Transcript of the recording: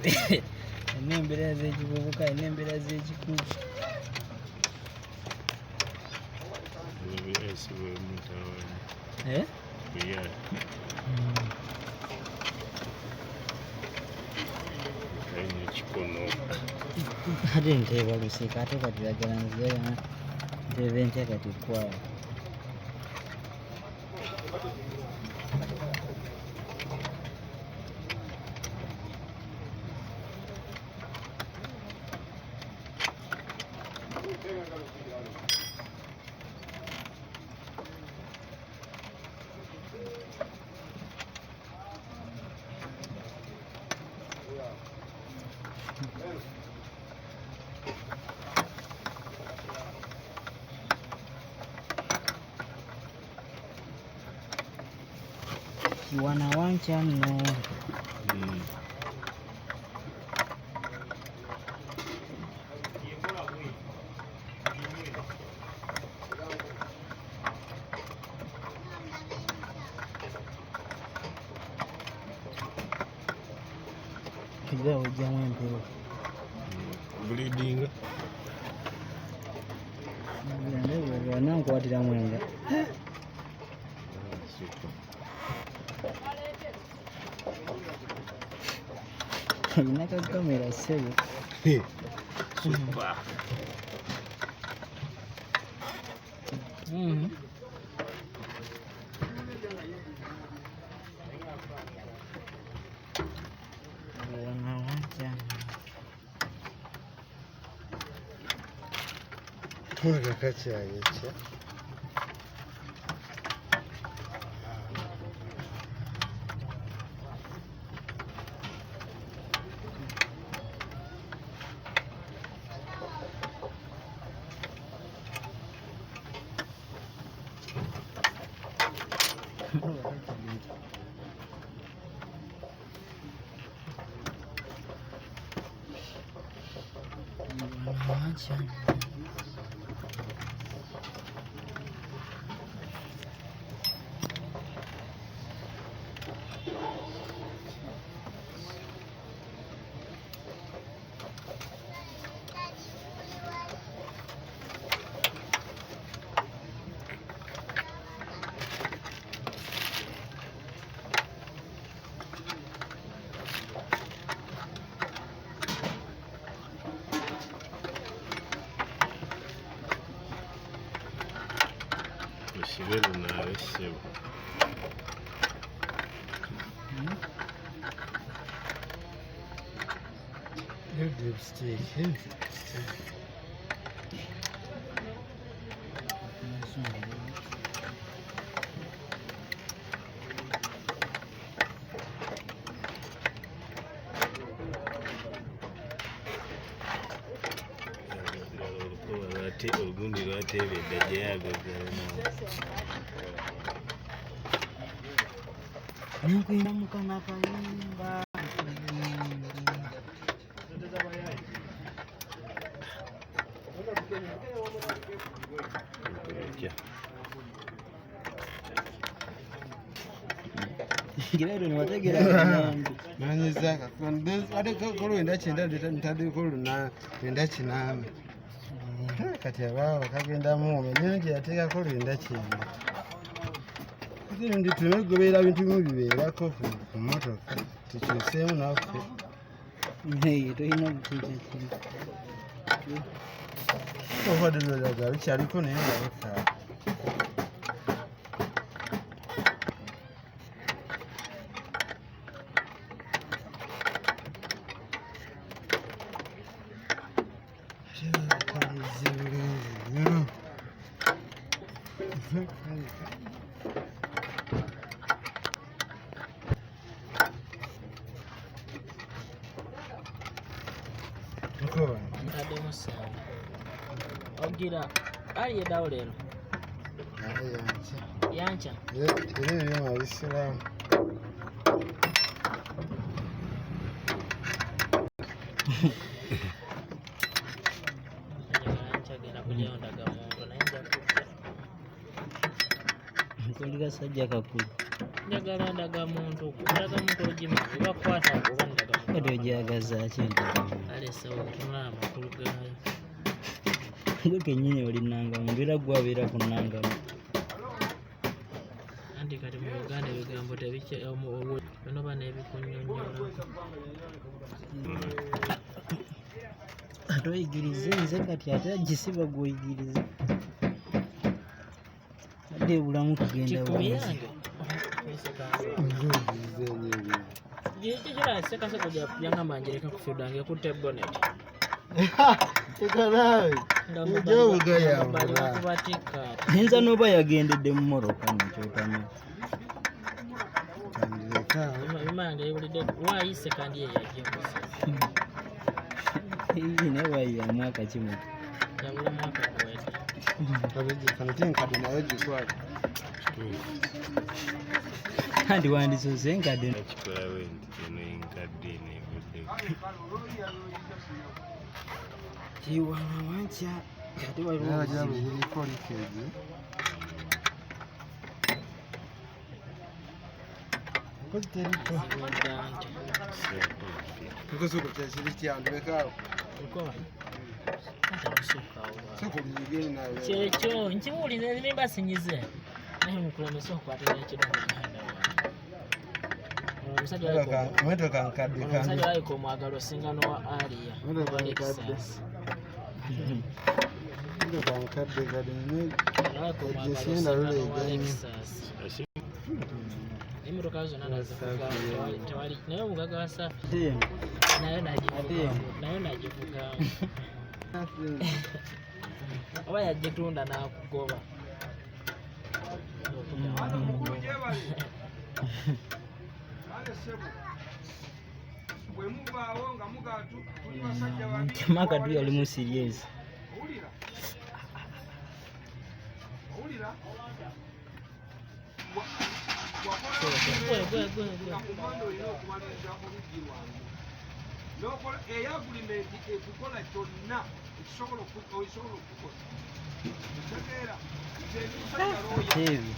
Enembera z'ekivubuka, enembera z'ekikugu. Ate nteeba lusika ate kati lagala nzirana nteeba entya kati kwawo. Kiwana wancha nno. Kujja ojjamu empewo. Bleeding. Nankwatiramu enga. Alina ka kamera ssebo. Super. Kuga kacyayicya. Usibere nawe sebo. Lipstick. Olugundi lwateebedde gyeyagagala Nkwina mukama kalimba. Girado niwategera kunyandu. Manyiza kakonde ade kolo ndakyenda ntadde kolo na ndakinama. Kati abawo bakagenda mu omenye yateeka kolo ndakyenda. Kati ndi tunegoberera bintu bimu bibeerako ku motoka tukyuseemu naffe. Toyina kukyusa kintu. Obadde lweraga lukyaliko naye nga lukaaba. Ntademu ssaawa. Ogira ali eddawo leero. Yancha. Era ebyuma bisiramu. Nkulira sajja kakulu. Njagala ndagamuntu, ndagamuntu ojima, oba kwata oba ndagamuntu. ogyagaza ki entadde? aleesawo tunula amakulu gaayo. Gwe kennyini oli nnangamu, mbeera gwe abeera ku nnangamu. Anti kati mu Uganda ebigambo binoba n'ebikunnyonnyolako. Ate oyigirize nze kati ate agisiba gw'oyigiriza. Adde ebulamu kugenda Kikuyange Oyigirize kikira sekaseko yangamba njereka ku field ange kutte bonnet tekanaawe ojja obugayambula. kubatikka ayinza n'oba yagendedde mu moroka nekyotamya. Kandireka imanga yewulidde waayise kandi ye yajjamusa naye wayiyamu akakimu. yabula mwaka guwedde. kano tenkadde nayo gikwata. Kandi wandisoose enkadde. Bakikolawo nti eno enkadde neevuddeko. Kiwana wankya ate waliwo naye bagira bwe ziriko likeegi kozi teriko Ziwedde nkosoko kyekiri kyandibekaawo nkoba ate omusukaawo soko liyigeni nawe kyekyo nkibuuliza nimba sinyize naye mukulemesa okwata n'ekiro muganda omusajja motoka nkadde kandi waayika omwagalo osinga n'owa aliya motoka nkadde motoka nkadde kadi egisinda luleeganye emotoka zonna nazivuga tewali naye omugaga wa safi nayo nagivuga oba yagitunda n'akugoba Makadu yali mu serious. Heavy.